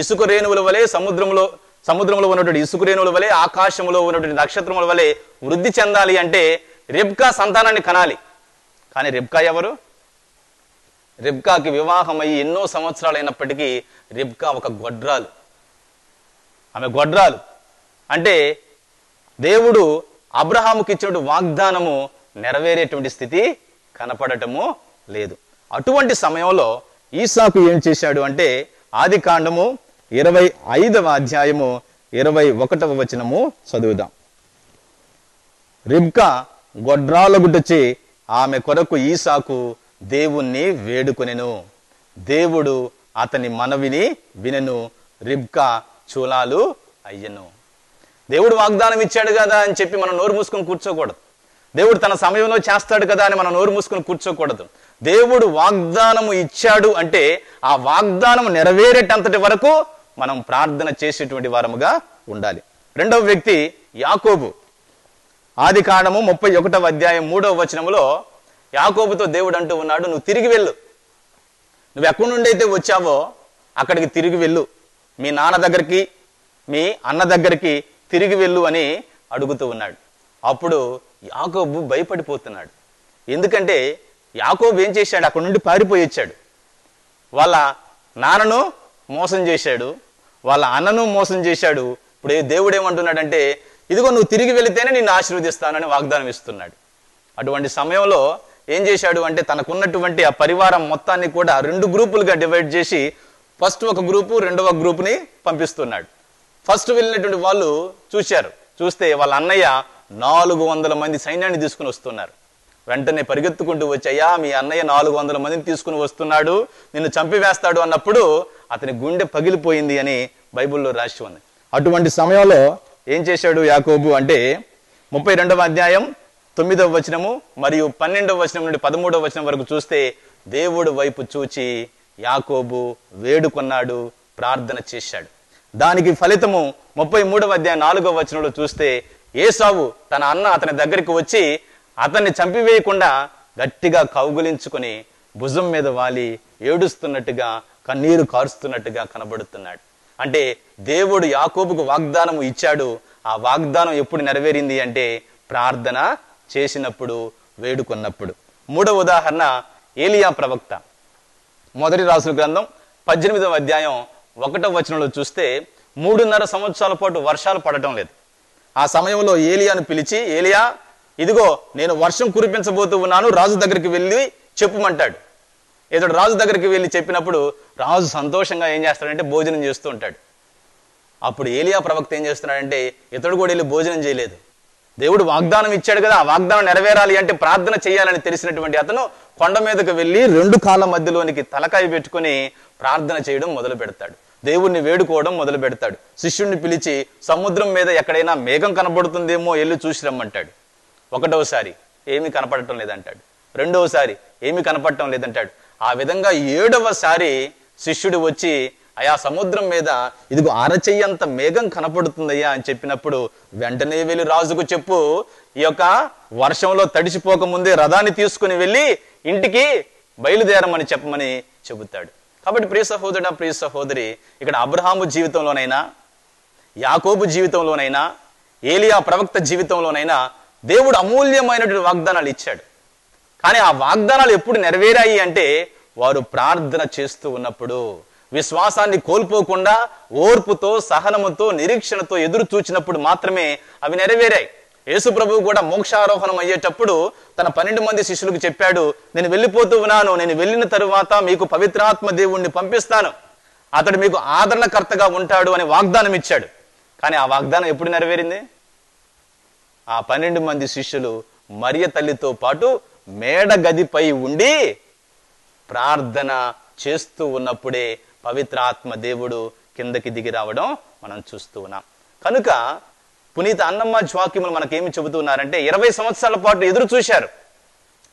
ఇసుక రేణువుల వలె సముద్రంలో ఉన్నటువంటి ఇసుక రేణువుల వలె ఆకాశంలో ఉన్నటువంటి నక్షత్రముల వలె వృద్ధి చెందాలి అంటే రిబ్కా సంతానాన్ని కనాలి. కానీ రిబ్కా ఎవరు? రిబ్కాకి వివాహమయ్యి ఎన్నో సంవత్సరాలు అయినప్పటికీ రిబ్కా ఒక గొడ్రాలు. ఆమె గొడ్రాలు అంటే దేవుడు అబ్రహాముకి ఇచ్చిన వాగ్దానము నెరవేరేటువంటి స్థితి కనపడటము లేదు. అటువంటి సమయంలో ఈసాకు ఏం చేశాడు అంటే ఆదికాండము 25వ అధ్యాయము 21వ వచనము చదువుదాం. రిబ్కా గొడ్రాలగుటచే ఆమె కొరకు ఈసాకు దేవుణ్ణి వేడుకొనెను. దేవుడు అతని మనవిని వినెను. రిబ్కా చూలాలు అయ్యెను. దేవుడు వాగ్దానం ఇచ్చాడు కదా అని చెప్పి మనం నోరు మూసుకొని కూర్చోకూడదు. దేవుడు తన సమయంలో చేస్తాడు కదా అని మనం నోరు మూసుకొని కూర్చోకూడదు. దేవుడు వాగ్దానము ఇచ్చాడు అంటే ఆ వాగ్దానం నెరవేరేటంతటి వరకు మనం ప్రార్థన చేసేటువంటి వారముగా ఉండాలి. రెండవ వ్యక్తి యాకోబు. ఆదికాండము 31వ అధ్యాయం 3వ వచనములో యాకోబుతో దేవుడు అంటూ ఉన్నాడు, నువ్వు తిరిగి వెళ్ళు, నువ్వు ఎక్కడి నుండి అయితే వచ్చావో అక్కడికి తిరిగి వెళ్ళు, మీ నాన్న దగ్గరికి మీ అన్న దగ్గరికి తిరిగి వెళ్ళు అని అడుగుతూ ఉన్నాడు. అప్పుడు యాకోబు భయపడిపోతున్నాడు. ఎందుకంటే యాకోబు ఏం చేశాడు? అక్కడి నుండి పారిపోయి వచ్చాడు. వాళ్ళ నాన్నను మోసం చేశాడు, వాళ్ళ అన్నను మోసం చేశాడు. ఇప్పుడు దేవుడు ఏమంటున్నాడంటే ఇదిగో నువ్వు తిరిగి వెళితేనే నిన్ను ఆశీర్వదిస్తానని వాగ్దానం ఇస్తున్నాడు. అటువంటి సమయంలో ఏం చేశాడు అంటే తనకున్నటువంటి ఆ పరివారం మొత్తాన్ని కూడా 2 గ్రూపులుగా డివైడ్ చేసి ఫస్ట్ ఒక గ్రూపు రెండవ గ్రూప్ని పంపిస్తున్నాడు. ఫస్ట్ వెళ్ళినటువంటి వాళ్ళు చూస్తే వాళ్ళ అన్నయ్య 400 మంది సైన్యాన్ని తీసుకుని వస్తున్నారు. వెంటనే పరిగెత్తుకుంటూ వచ్చాయా మీ అన్నయ్య 400 మందిని తీసుకుని వస్తున్నాడు, నిన్ను చంపివేస్తాడు అన్నప్పుడు అతని గుండె పగిలిపోయింది అని బైబిల్లో రాసి ఉంది. అటువంటి సమయంలో ఏం చేశాడు యాకోబు అంటే 32వ అధ్యాయం 9వ వచనము మరియు 12వ వచనం నుండి 13వ వచనం వరకు చూస్తే దేవుడు వైపు చూచి యాకోబు వేడుకొన్నాడు, ప్రార్థన చేశాడు. దానికి ఫలితము 33వ అధ్యాయం 4వ వచనంలో చూస్తే ఏసావు తన అన్న అతని దగ్గరికి వచ్చి అతన్ని చంపివేయకుండా గట్టిగా కౌగులించుకొని భుజం మీద వాలి ఏడుస్తున్నట్టుగా కన్నీరు కారుస్తున్నట్టుగా కనబడుతున్నాడు. అంటే దేవుడు యాకోబుకు వాగ్దానం ఇచ్చాడు. ఆ వాగ్దానం ఎప్పుడు నెరవేరింది అంటే ప్రార్థన చేసినప్పుడు, వేడుకొన్నప్పుడు. 3వ ఉదాహరణ ఏలియా ప్రవక్త. మొదటి రాసుల గ్రంథం 18వ అధ్యాయం 1వ వచనంలో చూస్తే 3.5 సంవత్సరాల పాటు వర్షాలు పడటం లేదు. ఆ సమయంలో ఏలియాను పిలిచి, ఏలియా ఇదిగో నేను వర్షం కురిపించబోతూ ఉన్నాను, రాజు దగ్గరికి వెళ్ళి చెప్పుమంటాడు. ఇతడు రాజు దగ్గరికి వెళ్ళి చెప్పినప్పుడు రాజు సంతోషంగా ఏం చేస్తాడంటే భోజనం చేస్తూ ఉంటాడు. అప్పుడు ఏలియా ప్రవక్త ఏం చేస్తున్నాడంటే ఇతడు కూడా వెళ్ళి భోజనం చేయలేదు. దేవుడు వాగ్దానం ఇచ్చాడు కదా, ఆ వాగ్దానం నెరవేరాలి అంటే ప్రార్థన చేయాలని తెలిసినటువంటి అతను కొండ మీదకు వెళ్ళి 2 కాళ్ళ మధ్యలోనికి తలకాయ పెట్టుకుని ప్రార్థన చేయడం మొదలు పెడతాడు. దేవుణ్ణి వేడుకోవడం మొదలు పెడతాడు. శిష్యుణ్ణి పిలిచి సముద్రం మీద ఎక్కడైనా మేఘం కనబడుతుందేమో వెళ్ళి చూసి రమ్మంటాడు. 1వసారి ఏమీ కనపడటం లేదంటాడు. 2వసారి ఏమీ కనపడటం లేదంటాడు. ఆ విధంగా 7వసారి శిష్యుడు వచ్చి అయా సముద్రం మీద ఇదిగో అరచెయ్యంత మేఘం కనపడుతుందయ్యా అని చెప్పినప్పుడు వెంటనే వెళ్ళి రాజుకు చెప్పు, ఈ యొక్క వర్షంలో తడిసిపోక ముందే రథాన్ని తీసుకుని వెళ్ళి ఇంటికి బయలుదేరమని చెప్పమని చెబుతాడు. కాబట్టి ప్రియ సహోదరుడా, ప్రియ సహోదరి, ఇక్కడ అబ్రహాము జీవితంలోనైనా, యాకోబు జీవితంలోనైనా, ఏలియా ప్రవక్త జీవితంలోనైనా దేవుడు అమూల్యమైనటువంటి వాగ్దానాలు ఇచ్చాడు. కానీ ఆ వాగ్దానాలు ఎప్పుడు నెరవేరాయి అంటే వారు ప్రార్థన చేస్తూ ఉన్నప్పుడు, విశ్వాసాన్ని కోల్పోకుండా ఓర్పుతో, సహనముతో, నిరీక్షణతో ఎదురు చూచినప్పుడు మాత్రమే అవి నెరవేరాయి. యేసు ప్రభువు కూడా మోక్షారోహణం అయ్యేటప్పుడు తన 12 మంది శిష్యులకు చెప్పాడు, నేను వెళ్ళిపోతూ ఉన్నాను, నేను వెళ్ళిన తరువాత మీకు పవిత్రాత్మ దేవుణ్ణి పంపిస్తాను, అతడు మీకు ఆదరణకర్తగా ఉంటాడు అని వాగ్దానం ఇచ్చాడు. కానీ ఆ వాగ్దానం ఎప్పుడు నెరవేరింది? ఆ 12 మంది శిష్యులు మరియ తల్లితో పాటు మేడ గదిపై ఉండి ప్రార్థన చేస్తూ ఉన్నప్పుడే పవిత్రాత్మ దేవుడు కిందకి దిగి రావడం మనం చూస్తూ ఉన్నాం. కనుక పునీత అన్నమ్మ జ్వాక్యములు మనకేమి చెబుతున్నారంటే 20 సంవత్సరాల పాటు ఎదురు చూశారు.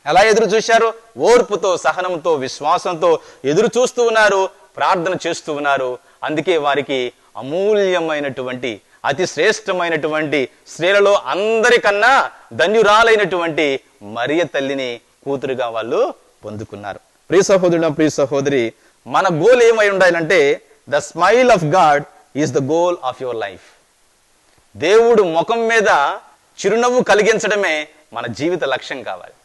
ఎలా ఎదురు చూశారు? ఓర్పుతో, సహనంతో, విశ్వాసంతో ఎదురు చూస్తూ ఉన్నారు, ప్రార్థన చేస్తూ ఉన్నారు. అందుకే వారికి అమూల్యమైనటువంటి, అతి శ్రేష్టమైనటువంటి, స్త్రీలలో అందరికన్నా ధన్యురాలైనటువంటి మరియ తల్లిని కూతురుగా వాళ్ళు పొందుకున్నారు. ప్రియ సహోదరుడు, ప్రియ సహోదరి, మన గోల్ ఏమై ఉండాలంటే the smile of God is the goal of your life. దేవుడు ముఖం మీద చిరునవ్వు కలిగించడమే మన జీవిత లక్ష్యం కావాలి.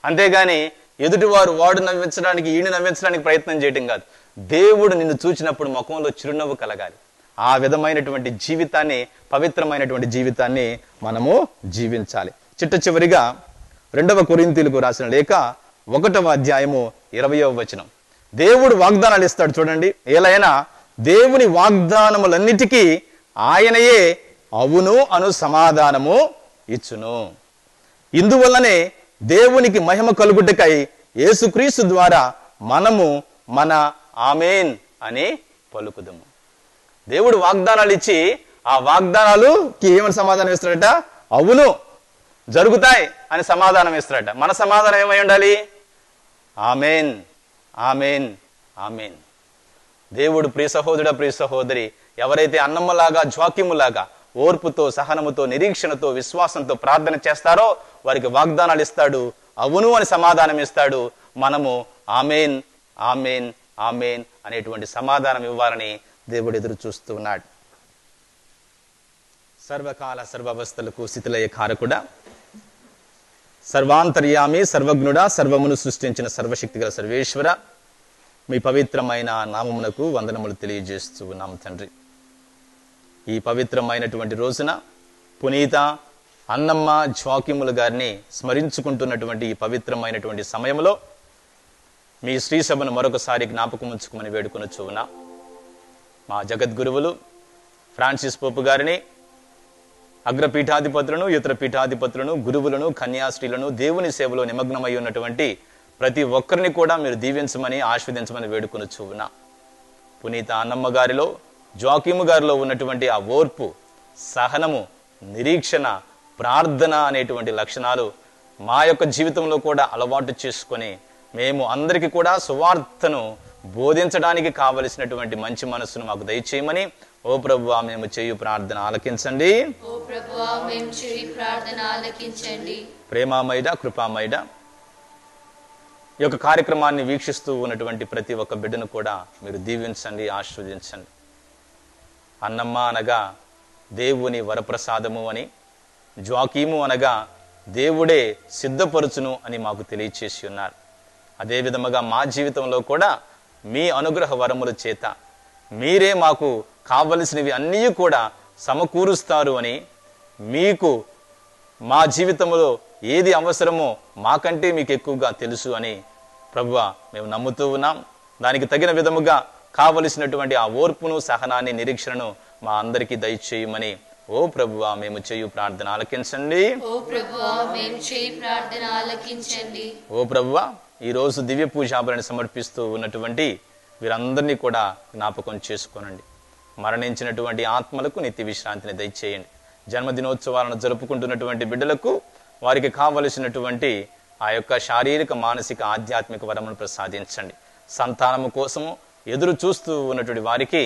అంతేగాని ఎదుటివారు వాడు నవ్వించడానికి ఈయన నవ్వించడానికి ప్రయత్నం చేయడం కాదు. దేవుడు నిన్ను చూచినప్పుడు ముఖంలో చిరునవ్వు కలగాలి. ఆ విధమైనటువంటి జీవితాన్ని, పవిత్రమైనటువంటి జీవితాన్ని మనము జీవించాలి. చిట్ట చివరిగా 2 కొరింథీయులకు రాసిన లేఖ 1వ అధ్యాయము 20వ వచనం. దేవుడు వాగ్దానాలు ఇస్తాడు చూడండి. ఏలైనా దేవుని వాగ్దానములన్నిటికీ ఆయనయే అవును అను సమాధానము ఇచ్చును. ఇందువల్లనే దేవునికి మహిమ కలుగుటకై యేసుక్రీస్తు ద్వారా మనము మన ఆమేన్ అని పలుకుదము. దేవుడు వాగ్దానాలు ఇచ్చి ఆ వాగ్దానాలుకి ఏమని సమాధానం ఇస్తాడట? అవును, జరుగుతాయి అని సమాధానం ఇస్తాడట. మన సమాధానం ఏమై ఉండాలి? ఆమేన్, ఆమేన్, ఆమేన్. దేవుడు ప్రియ సహోదరుడా, ప్రియ సహోదరి, ఎవరైతే అన్నమ్మలాగా, జ్వాక్యములాగా ఓర్పుతో, సహనముతో, నిరీక్షణతో, విశ్వాసంతో ప్రార్థన చేస్తారో వారికి వాగ్దానాలు ఇస్తాడు, అవును అని సమాధానం ఇస్తాడు. మనము ఆమేన్, ఆమేన్, ఆమేన్ అనేటువంటి సమాధానం ఇవ్వాలని దేవుడు ఎదురు చూస్తూ ఉన్నాడు. సర్వకాల సర్వావస్థలకు స్థితిలయ కారకుడా, సర్వాంతర్యామి, సర్వజ్ఞుడా, సర్వమును సృష్టించిన సర్వశక్తి గల సర్వేశ్వర, మీ పవిత్రమైన నామమునకు వందనములు తెలియజేస్తూ ఉన్నాము తండ్రి. ఈ పవిత్రమైనటువంటి రోజున పునీత అన్నమ్మ జ్వాక్యముల గారిని స్మరించుకుంటున్నటువంటి ఈ పవిత్రమైనటువంటి సమయంలో మీ శ్రీసభను మరొకసారి జ్ఞాపకం ఉంచుకోమని వేడుకొనుచు ఉన్నా. మా జగద్గురువులు ఫ్రాన్సిస్ పోపు గారిని, అగ్రపీఠాధిపతులను, ఇతర పీఠాధిపతులను, గురువులను, కన్యాశ్రీలను, దేవుని సేవలో నిమగ్నమై ఉన్నటువంటి ప్రతి ఒక్కరిని కూడా మీరు దీవించమని, ఆశీర్వదించమని వేడుకొనుచు ఉన్నా. పునీత అన్నమ్మ గారిలో, జ్వాక్యము గారిలో ఉన్నటువంటి ఆ ఓర్పు, సహనము, నిరీక్షణ, ప్రార్థన అనేటువంటి లక్షణాలు మా యొక్క జీవితంలో కూడా అలవాటు చేసుకొని మేము అందరికీ కూడా సువార్తను బోధించడానికి కావలసినటువంటి మంచి మనస్సును మాకు దయచేయమని ఓ ప్రభువా మేము చేయు ప్రార్థన ఆలకించండి. ఓ ప్రభువా మేము చేయు ప్రార్థన ఆలకించండి. ప్రేమామయుడ, కృపామయుడ, ఈ యొక్క కార్యక్రమాన్ని వీక్షిస్తూ ఉన్నటువంటి ప్రతి ఒక్క బిడ్డను కూడా మీరు దీవించండి, ఆశీర్వదించండి. అన్నమ్మ అనగా దేవుని వరప్రసాదము అని, జ్వాకీము అనగా దేవుడే సిద్ధపరుచును అని మాకు తెలియచేసి ఉన్నారు. అదే విధముగా మా జీవితంలో కూడా మీ అనుగ్రహ వరముల చేత మీరే మాకు కావలసినవి అన్నీ కూడా సమకూరుస్తారు అని, మీకు మా జీవితంలో ఏది అవసరమో మాకంటే మీకు ఎక్కువగా తెలుసు అని ప్రభువా మేము నమ్ముతూ ఉన్నాం. దానికి తగిన విధముగా కావలసినటువంటి ఆ ఓర్పును, సహనాన్ని, నిరీక్షణను మా అందరికీ దయచేయమని ఓ ప్రభువా మేము చేయు ప్రార్థన ఆలకించండి. ఓ ప్రభువా మేము చేయు ప్రార్థన ఆలకించండి. ఓ ప్రభువా ఈ రోజు దివ్య పూజాభరణి సమర్పిస్తూ ఉన్నటువంటి వీరందరినీ కూడా జ్ఞాపకం చేసుకోనండి. మరణించినటువంటి ఆత్మలకు నిత్య విశ్రాంతిని దయచేయండి. జన్మదినోత్సవాలను జరుపుకుంటున్నటువంటి బిడ్డలకు వారికి కావలసినటువంటి ఆ యొక్క శారీరక, మానసిక, ఆధ్యాత్మిక వరమును ప్రసాదించండి. సంతానము కోసము ఎదురు చూస్తూ ఉన్నటువంటి వారికి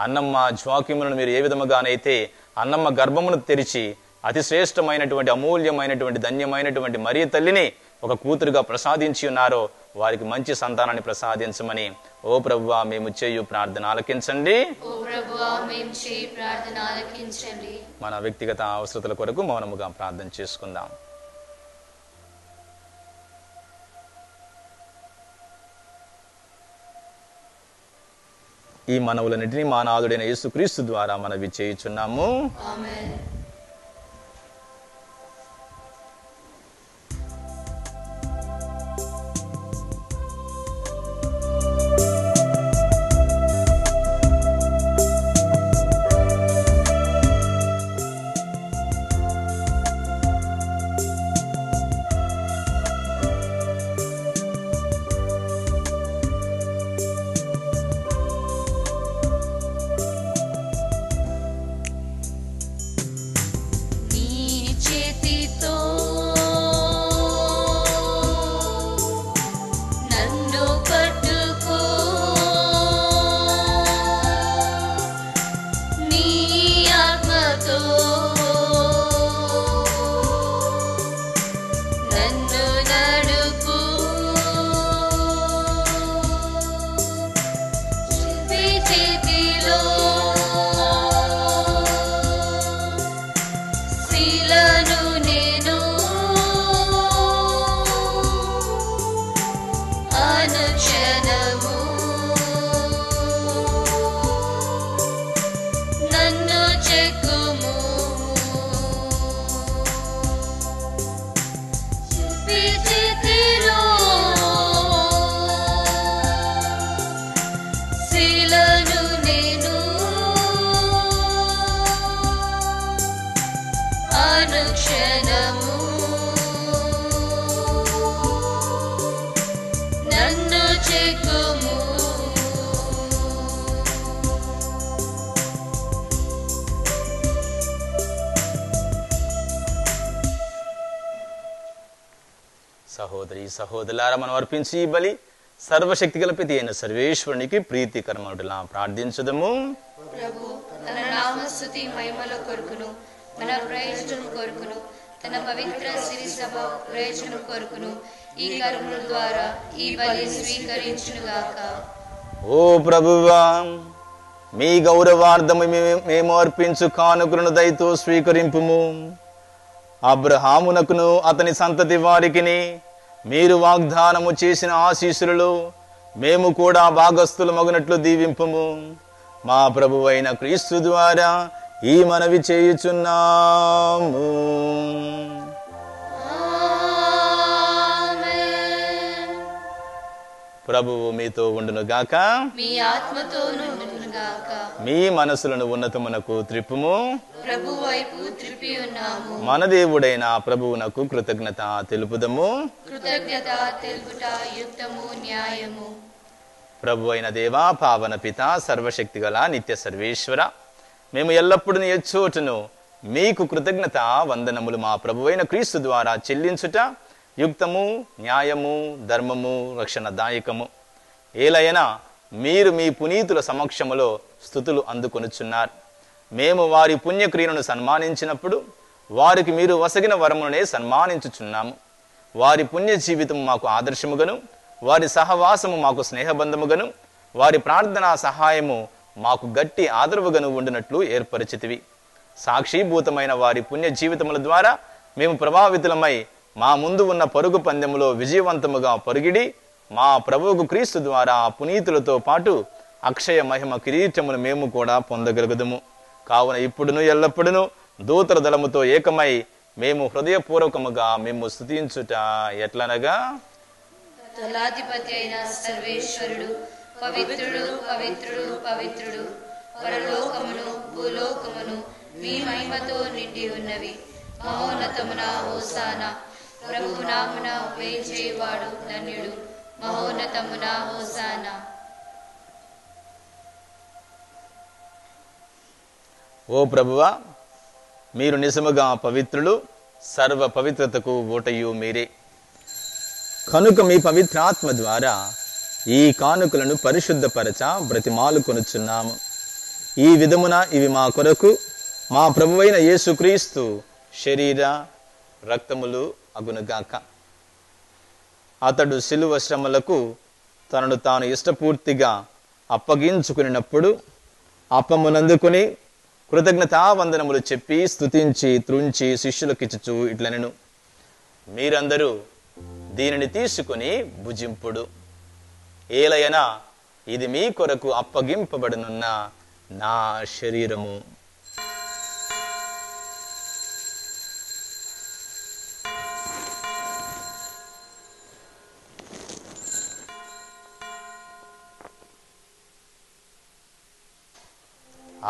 అన్నమ్మ జ్వాక్యములను మీరు ఏ విధముగానైతే అన్నమ్మ గర్భమును తెరిచి అతి శ్రేష్టమైనటువంటి, అమూల్యమైనటువంటి, ధన్యమైనటువంటి మరియ తల్లిని ఒక కూతురుగా ప్రసాదించి ఉన్నారో వారికి మంచి సంతానాన్ని ప్రసాదించమని ఓ ప్రభువా మేము చేయు ప్రార్థన ఆలకించండి. ఓ ప్రభువా మేము చేయు ప్రార్థన ఆలకించండి. మన వ్యక్తిగత అవసరతల కొరకు మౌనముగా ప్రార్థన చేసుకుందాం. ఈ మనవులన్నిటినీ మా నాథుడైన యేసుక్రీస్తు ద్వారా మనవి చేయుచున్నాము. ఆమేన్. అనుక్షణము నన్ను చెక్కుము. సహోదరి సహోదరులారా, మనం అర్పించి ఈ బలి సర్వశక్తి గల పితి అయిన సర్వేశ్వరునికి ప్రీతికరమౌటలా ప్రార్థించుదము. ప్రభు తన నామస్తుతి మహిమల కొరకును మన ప్రయోజనం కొరకును తన పవిత్ర శ్రీ సభ ప్రయోజనం కొరకును ఈ కర్మల ద్వారా ఈ బలి స్వీకరించునుగాక. ఓ ప్రభువా, మీ గౌరవార్థము మేము అర్పించు కానుకలను దయతో స్వీకరింపుము. అబ్రహామునకును అతని సంతతి వారికిని మీరు వాగ్దానము చేసిన ఆశీస్సులలో మేము కూడా భాగస్థులమగునట్లు దీవింపుము. మా ప్రభువైన క్రీస్తు ద్వారా ఈ మనవి చేయుచున్నాము. ప్రభువు మీతో ఉండును గాక, మీ ఆత్మతోను ఉండును గాక. మీ మనసులను ఉన్నతమునకు త్రిప్పుము. ప్రభు వైపు త్రిప్పి ఉన్నాము. మన దేవుడైన ప్రభువునకు కృతజ్ఞత తెలుపుదము. కృతజ్ఞత తెలుపుట యుక్తము న్యాయము. ప్రభు అయిన దేవా, పావన పిత, సర్వశక్తి గల నిత్య సర్వేశ్వర, మేము ఎల్లప్పుడూ ఎచ్చోటును మీకు కృతజ్ఞత వందనములు మా ప్రభువైన క్రీస్తు ద్వారా చెల్లించుట యుక్తము, న్యాయము, ధర్మము, రక్షణదాయకము. ఏలైనా మీరు మీ పునీతుల సమక్షములో స్తుతులు అందుకొనుచున్నారు. మేము వారి పుణ్యక్రియలను సన్మానించినప్పుడు వారికి మీరు వసగిన వరములనే సన్మానించుచున్నాము. వారి పుణ్య జీవితం మాకు ఆదర్శముగను, వారి సహవాసము మాకు స్నేహబంధముగను, వారి ప్రార్థనా సహాయము మాకు గట్టి ఆదరవుగను ఉండినట్లు ఏర్పరిచితివి. సాక్షిభూతమైన వారి పుణ్య జీవితముల ద్వారా మేము ప్రభావితులమై మా ముందు ఉన్న పరుగు పందెములో విజయవంతముగా పరుగిడి మా ప్రభువుకు క్రీస్తు ద్వారా పునీతులతో పాటు అక్షయ మహిమ కిరీటమును మేము కూడా పొందగలుగుదము. కావున ఇప్పుడును ఎల్లప్పుడును దూతల దళముతో ఏకమై మేము హృదయపూర్వకముగా మేము స్తుతించుట ఎట్లనగా, దళాధిపతి అయిన సర్వేశ్వరుడు పవిత్రుడు పవిత్రుడు పవిత్రుడు, పరలోకమును భూలోకమును మీ మహిమతో నిండి ఉన్నవి. మహోన్నతమున హోసానా, ప్రభు నామున వేచేవాడు ధన్యుడు. మహోన్నతమున హోసానా. ఓ ప్రభువా, మీరు నిజముగా పవిత్రులు, సర్వ పవిత్రతకు ఓటయు మీరే. కనుక మీ పవిత్రాత్మ ద్వారా ఈ కానుకలను పరిశుద్ధపరచ బ్రతిమాలు కొనుచున్నాము. ఈ విధమున ఇవి మా కొరకు మా ప్రభువైన యేసుక్రీస్తు శరీర రక్తములు అగునుగాక. అతడు శిలువ శ్రమలకు తనను తాను ఇష్టపూర్తిగా అప్పగించుకున్నప్పుడు అప్పమునందుకుని కృతజ్ఞతావందనములు చెప్పి స్తుతించి త్రుంచి శిష్యులకిచ్చుచు ఇట్లనెను, మీరందరూ దీనిని తీసుకుని భుజింపుడు. ఏలయనా ఇది మీ కొరకు అప్పగింపబడనున్న నా శరీరము.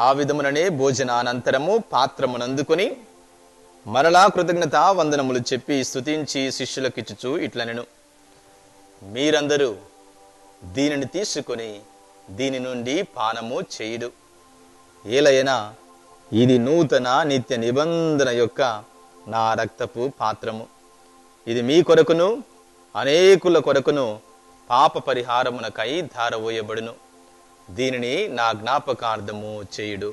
ఆ విధముననే భోజనానంతరము పాత్రమునందుకొని మరలా కృతజ్ఞతా వందనములు చెప్పి స్తుతించి శిష్యులకిచ్చుచు ఇట్లనెను, మీరందరూ దీనిని తీసుకొని దీని నుండి పానము చేయుడు. ఏలయనా ఇది నూతన నిత్య నిబంధన యొక్క నా రక్తపు పాత్రము. ఇది మీ కొరకును అనేకుల కొరకును పాప పరిహారమునకై ధారవోయబడును. దీనిని నా జ్ఞాపకార్థము చేయుడు.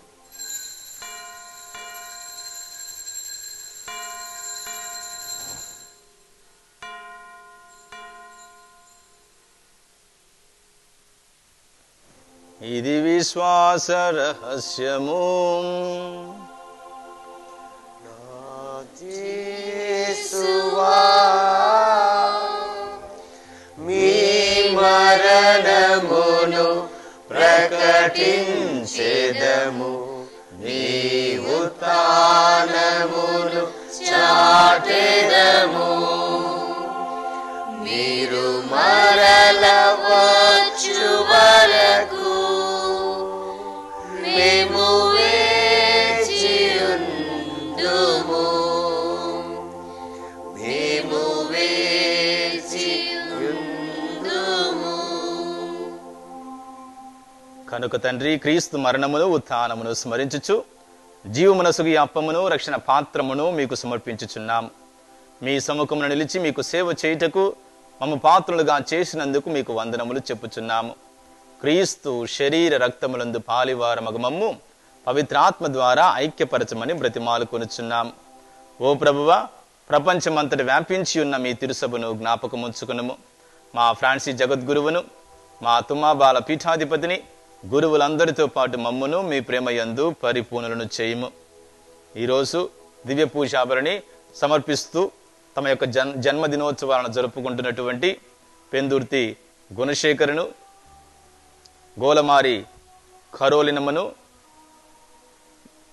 ఇది విశ్వాస రహస్యము. మీ మరణమును ప్రకటించెదము, మీ ఉత్థానమును చాటెదము. మీరు మరల వచ్చు వరకు మేము వేచియుందుము. కనుక తండ్రి, క్రీస్తు మరణమును ఉత్థానమును స్మరించుచు జీవమునసుగు ఈ అప్పమును రక్షణ పాత్రమును మీకు సమర్పించుచున్నాము. మీ సముఖమును నిలిచి మీకు సేవ చేయుటకు మమ్మ పాత్రులుగా చేసినందుకు మీకు వందనములు చెప్పుచున్నాము. క్రీస్తు శరీర రక్తములందు పాలివారమగు మమ్ము పవిత్రాత్మ ద్వారా ఐక్యపరచమని బ్రతిమాలు కొనుచున్నాము. ఓ ప్రభువా, ప్రపంచమంతటి వ్యాపించి ఉన్న మీ తిరుసభను జ్ఞాపకముంచుకునము. మా ఫ్రాన్సిస్ జగద్గురువును, మా తుమ్మాబాల పీఠాధిపతిని, గురువులందరితో పాటు మమ్మును మీ ప్రేమయందు పరిపూర్ణులను చేయుము. ఈరోజు దివ్య పూజాభరణి సమర్పిస్తూ తమ యొక్క జన్మదినోత్సవాలను జరుపుకుంటున్నటువంటి పెందుర్తి గుణశేఖరును, గోలమారి కరోలినమ్మను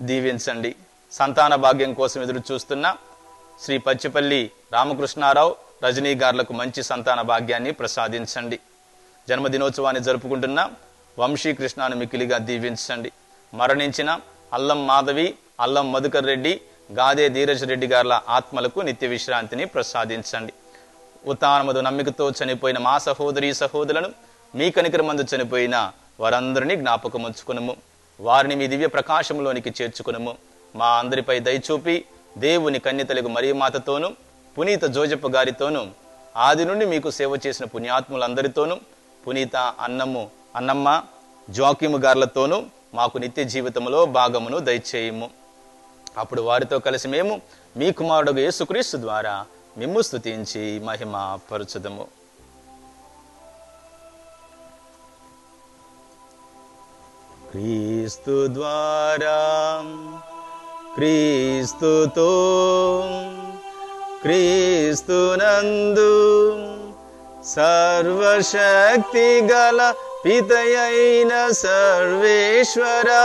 దీవించండి. సంతాన భాగ్యం కోసం ఎదురు చూస్తున్న శ్రీ పచ్చిపల్లి రామకృష్ణారావు, రజనీ గార్లకు మంచి సంతాన భాగ్యాన్ని ప్రసాదించండి. జన్మదినోత్సవాన్ని జరుపుకుంటున్న వంశీకృష్ణను మిక్కిలిగా దీవించండి. మరణించిన అల్లం మాధవి, అల్లం మధుకర్ రెడ్డి, గాదే ధీరజ్ రెడ్డి గార్ల ఆత్మలకు నిత్య విశ్రాంతిని ప్రసాదించండి. ఉత్తానముదు నమ్మికతో చనిపోయిన మా సహోదరి సహోదరులను, మీ కనికరమందు చనిపోయిన వారందరినీ జ్ఞాపకముంచుకునము. వారిని మీ దివ్య ప్రకాశంలోనికి చేర్చుకునము. మా అందరిపై దయచూపి దేవుని కన్యతలకు మరియమాతతోనూ, పునీత జోజప్ప గారితోనూ, ఆది నుండి మీకు సేవ చేసిన పుణ్యాత్ములందరితోనూ, పునీత అన్నమ్మ జోకిము గార్లతోనూ మాకు నిత్య జీవితంలో భాగమును దయచేయము. అప్పుడు వారితో కలిసి మేము మీ కుమారుడు యేసుక్రీస్తు ద్వారా మిమ్ము స్తుతించి మహిమ పరచుదము. క్రీస్తు ద్వారా, క్రీస్తుతో, క్రీస్తునందు సర్వశక్తి గల పితయైన సర్వేశ్వరా,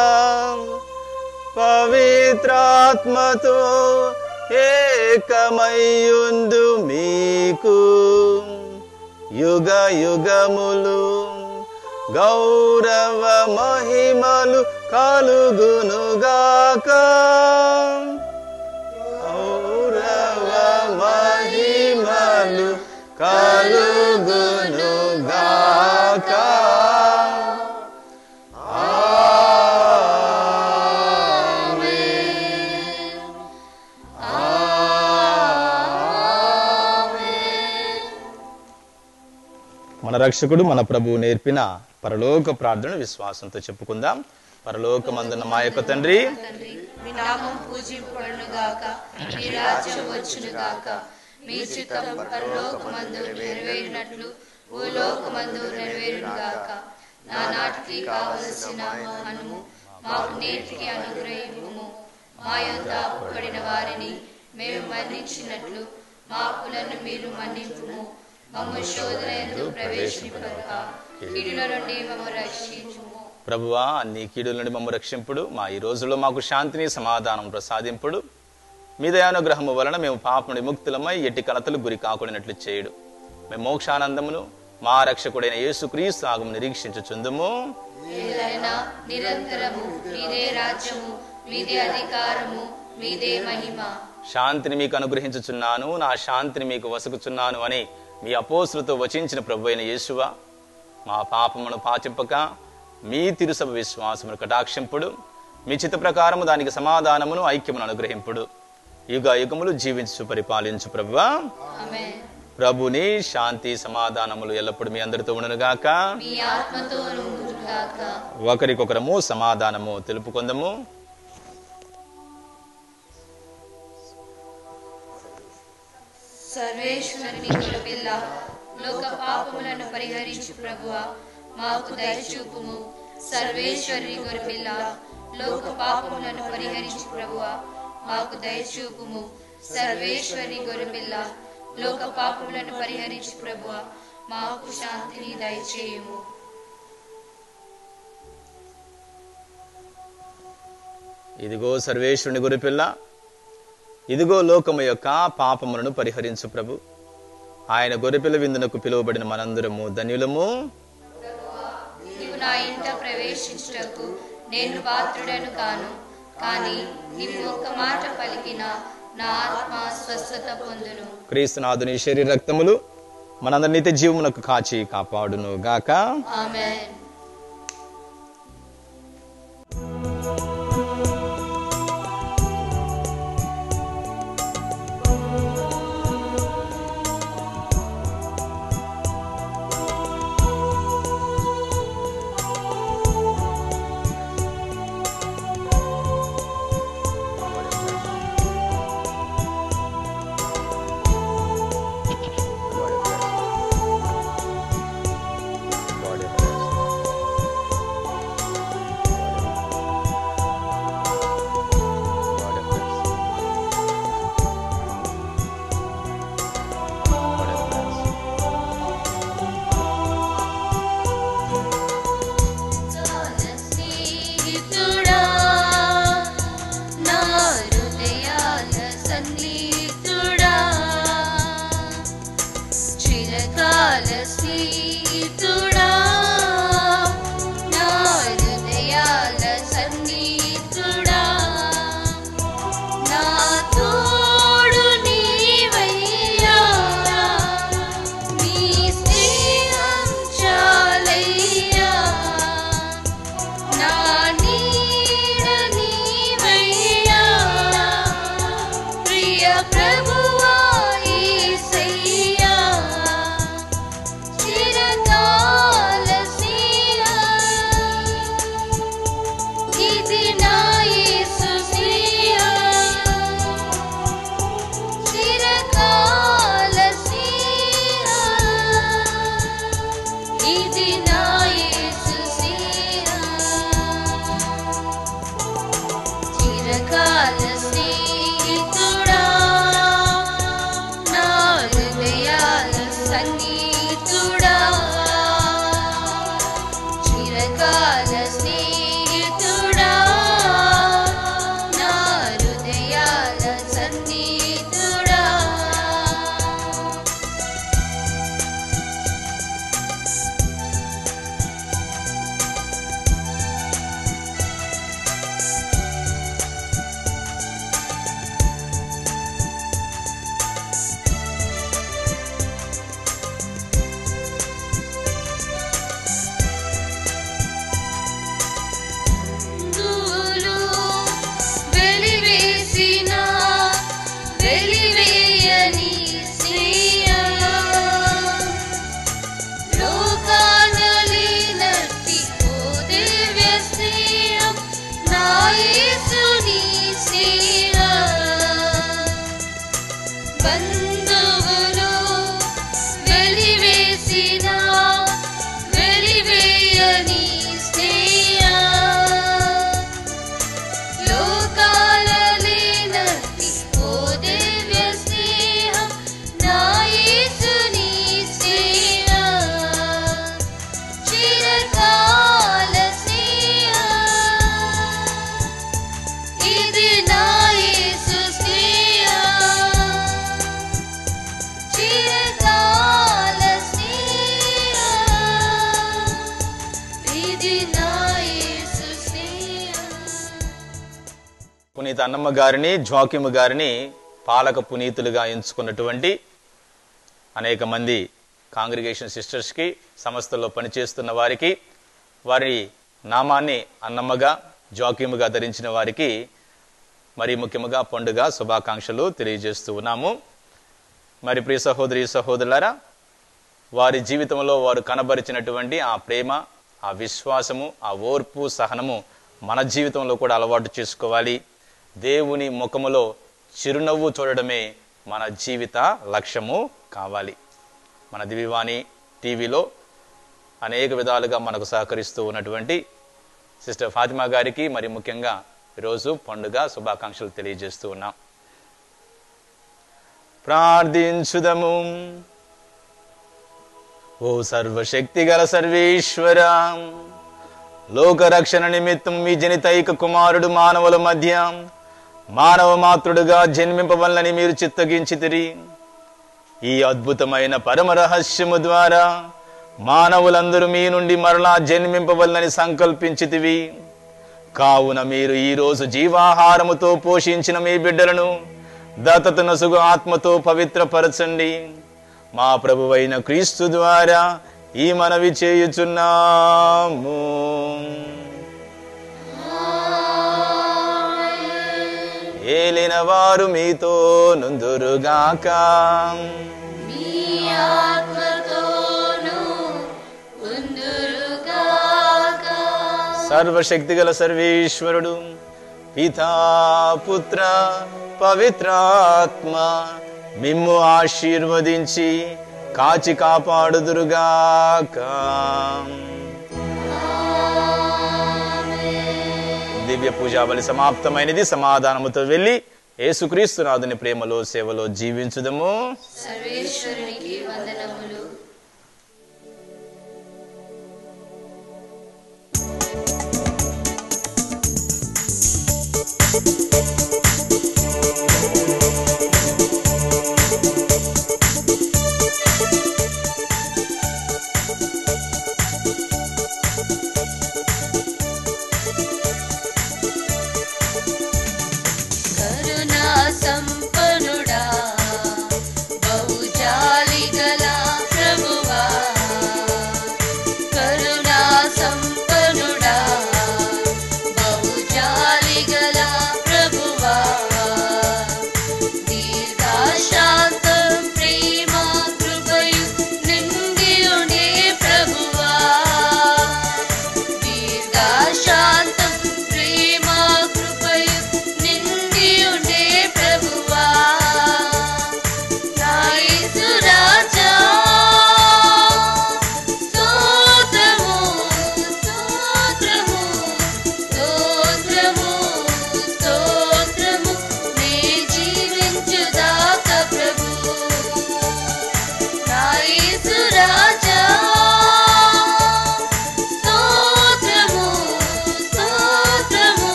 పవిత్రాత్మతో ఏకమయ్యుండు మీకు యుగ యుగములు గౌరవ మహిమలు కలుగునుగాక. గౌరవ మహిమలు కలుగునుగాక. మన రక్షకుడు మన ప్రభువు నేర్పిన పరలోక ప్రార్థన విశ్వాసంతో చెప్పుకుందాం. పరలోకమందున్న మా యొక్క తండ్రి, మీ నామం పూజింపబడును గాక, మీ రాజ్యం వచ్చును గాక, మీ చిత్తం పరలోకమందు నెరవేరినట్లు భూలోకమందు నెరవేరును గాక. నా నాటికి కావలసిన అన్నము మాకు నేటికి అనుగ్రహింపుము. మా యొద్ద అప్పుపడిన వారిని మేము మన్నించినట్లు మా అప్పులను మీరు మన్నింపుము. మమ్ము శోధన యందు ప్రవేశింపక కీడుల నుండి మమ్ము రక్షించుము. ప్రభువా, అన్ని కీడుల నుండి మమ్ము రక్షింపుడు. మా ఈ రోజుల్లో మాకు శాంతిని సమాధానం ప్రసాదింపుడు. మీ దయానుగ్రహము వలన మేము పాప విముక్తులమై ఎట్టి కలతలు గురి కాకూడనట్లు చేయుడు. మేము మోక్షానందమును మా రక్షకుడైన యేసుక్రీస్తు ఆగము నిరీక్షించుచుందుము. నిరంతరము మీదే రాజ్యము, మీదే అధికారము, మీదే మహిమ. శాంతిని మీకు అనుగ్రహించుచున్నాను, నా శాంతిని మీకు వసకుచున్నాను అని మీ అపోస్తులతో వచించిన ప్రభు అయిన యేసువా, మా పాపమును పాచింపక మీ తిరుసభ విశ్వాసమును కటాక్షింపుడు. మీ చిత్త ప్రకారము దానికి సమాధానమును ఐక్యమును అనుగ్రహింపుడు. యుగ యుగములు జీవించు పరిపాలించు ప్రభువా. ఆమేన్. ప్రభుని శాంతి సమాధానములు ఎల్లప్పుడు మీ అందరితో ఉండునుగాక, మీ ఆత్మతోనూ ఉండునుగాక. ఒకరికొకరము సమాధానము తెలుపుకొందము. సర్వేశ్వరుని గొల్లపిల్ల, లోక పాపములను పరిహరించు ప్రభువా, మాకు దయచూపుము. సర్వేశ్వరుని గొల్లపిల్ల, లోక పాపములను పరిహరించు ప్రభువా, మాకు దయచూపుము. సర్వేశ్వరుని గొల్లపిల్ల, లోక పాపములను పరిహరించు ప్రభువా, మాకు శాంతిని దయచేయుము. ఇదిగో సర్వేశ్వరుని గొర్రెపిల్ల, ఇదిగో లోకము యొక్క పాపములను పరిహరించు ప్రభు. ఆయన గొర్రెపిల్ల విందునకు పిలువబడిన మనందరము ధన్యులము. నీవు నా ఇంట ప్రవేశించుటకు నేను పాత్రుడను కాను, కానీ నీవు ఒక్క మాట పలికిన నా ఆత్మ స్వస్థత పొందును. క్రీస్తునాథుని శరీర రక్తములు మనందరి నిత్య జీవమునకు కాచి కాపాడును గాక. ఆమేన్. ప్రభువా యేసయ్యా చిరకాల స్నేహ ఇది నా యేసు స్నేహ చిరకాల స్నేహ ఇది నా యేసు స్నేహ చిరకాల స్నేహితుడా నా హృదయాల సంగీతుడా చిరకాల స్నేహితుడా నా హృదయాల సంగీతుడా దూలు వెలివేసిన వెలివేయని స్నేహ లోకానలేనట్టి ఓ దివ్య స్నేహం నా యేసుని స్నేహ బంధువులు వెలివేసిన వెలివేయని స్నేహ లోకాలలేనట్టి ఓ దివ్య స్నేహం నా యేసుని స్నేహ చిరకాల స్నేహ ఇది నా యేసు స్నేహ చిరకాల స్నేహ ఇది నా యేసు స్నేహ పునీత అన్నమ్మ గారిని జ్వాకిము గారిని పాలక పునీతులుగా ఎంచుకున్నటువంటి అనేక మంది కాంగ్రిగేషన్ సిస్టర్స్కి సంస్థలో పనిచేస్తున్న వారికి వారి నామాన్ని అన్నమ్మగా జ్వాకిముగా ధరించిన వారికి మరి ముఖ్యముగా పండుగ శుభాకాంక్షలు తెలియజేస్తూ ఉన్నాము. మరి ప్రియ సహోదరి సహోదరులారా, వారి జీవితంలో వారు కనబరిచినటువంటి ఆ ప్రేమ, ఆ విశ్వాసము, ఆ ఓర్పు, సహనము మన జీవితంలో కూడా అలవాటు చేసుకోవాలి. దేవుని ముఖములో చిరునవ్వు చూడడమే మన జీవిత లక్ష్యము కావాలి. మన దివ్యవాణి టీవీలో అనేక విధాలుగా మనకు సహకరిస్తూ ఉన్నటువంటి సిస్టర్ ఫాతిమా గారికి మరి ముఖ్యంగా ఈరోజు పండుగ శుభాకాంక్షలు తెలియజేస్తూ ఉన్నాం. ప్రార్థించుదము. ఓ సర్వశక్తి గల సర్వేశ్వర, లోకరక్షణ నిమిత్తం మీ జనితైక కుమారుడు మానవుల మధ్య మానవ మాతృడుగా జన్మింపవల్లని మీరు చిత్తగించితిరి. ఈ అద్భుతమైన పరమ రహస్యము ద్వారా మానవులందరూ మీ నుండి మరలా జన్మింపవల్లని సంకల్పించితివి. కావున మీరు ఈరోజు జీవాహారముతో పోషించిన మీ బిడ్డలను దత్తత నసుగు ఆత్మతో పవిత్రపరచండి. మా ప్రభువైన క్రీస్తు ద్వారా ఈ మనవి చేయుచున్నాము. ఏలిన వారు మీతో నుందురుగాక. మీ ఆత్మతోను ఉందురుగాక. సర్వశక్తిగల సర్వేశ్వరుడు పితా పుత్ర పవిత్రాత్మ మిమ్ము ఆశీర్వదించి కాచి కాపాడుదురుగాక. దివ్య పూజాబలి సమాప్తమైనది. సమాధానముతో వెళ్ళి యేసుక్రీస్తునాథుని ప్రేమలో సేవలో జీవించుదము. సర్వేశ్వరునికి వందనములు.